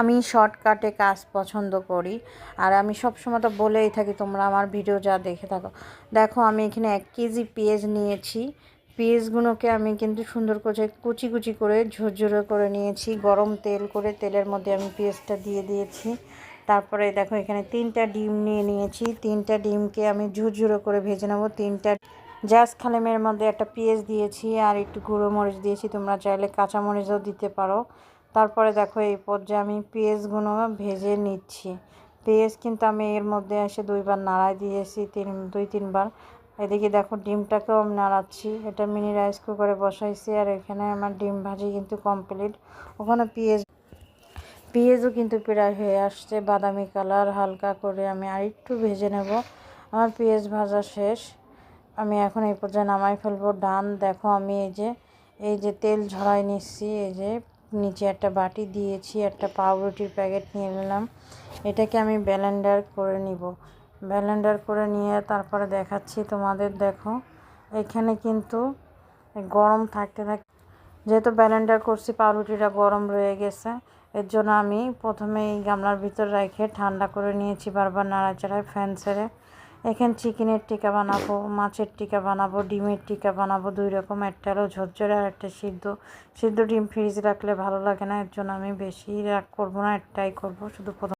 আমি শর্টকাটে কাজ পছন্দ করি আর আমি সবসময় তো বলেই থাকি তোমরা আমার ভিডিও যা দেখে থাকো। দেখো আমি এখানে 1 কেজি পেঁয়াজ নিয়েছি। পেঁয়াজগুলোকে আমি কিন্তু সুন্দর করে কুচি কুচি করে ঝুরঝুরে করে নিয়েছি। গরম তেল করে তেলের মধ্যে আমি পেঁয়াজটা দিয়ে দিয়েছি। তারপরে দেখো এখানে 3টা ডিম নিয়ে নিয়েছি। 3টা ডিমকে আমি ঝুরঝুরে করে ভেজে নেব। 3টা জাস্ট খালেমের মধ্যে একটা পেঁয়াজ দিয়েছি আর একটু গুঁড়ো মরিচ দিয়েছি, তোমরা চাইলে কাঁচা মরিচও দিতে পারো। তারপরে দেখো এই পর্যায়ে আমি পেঁয়াজগুলো ভেজে নিচ্ছি। পেঁয়াজ কিন্তু আমি এর মধ্যে এসে 2বার নাড়াই দিয়েছি, 2-3বার। এদিকে দেখো ডিমটাকেও আমি নাড়াচ্ছি। এটা মিনি রাইস কুকারে বসাইছি আর এখানে আমার ডিম ভাজি কিন্তু কমপ্লিট। ওখানে পেঁয়াজও কিন্তু প্রায় হয়ে আসছে বাদামি কালার হালকা করে। আমি আর একটু ভেজে নেব। আমার পেঁয়াজ ভাজা শেষ। আমি এখন এই পর্যায়ে নামাই ফেলবো। ডান। দেখো আমি এই যে তেল ঝরাই নিচ্ছি। এই যে নিচে একটা বাটি দিয়েছি, একটা পাউরুটির প্যাকেট নিয়ে নিলাম। এটাকে আমি ব্লেন্ডার করে নিব। ব্লেন্ডার করে নিয়ে তারপরে দেখাচ্ছি তোমাদের। দেখো এখানে কিন্তু গরম থাকতে যেহেতু ব্লেন্ডার করছি পাউরুটিটা গরম রয়ে গেছে, এর জন্য আমি প্রথমে এই গামলার ভিতর রেখে ঠান্ডা করে নিয়েছি, বারবার নাড়াচাড়ায় ফ্যান ছেড়ে। এখানে চিকেনের টিকা বানাবো, মাছের টিকা বানাবো, ডিমের টিকা বানাবো 2 রকম। একটা হলো ঝরঝরে আর একটা সিদ্ধ ডিম ফ্রিজে রাখলে ভালো লাগে না, এর জন্য আমি বেশি রাগ করবো না, একটাই করবো শুধু।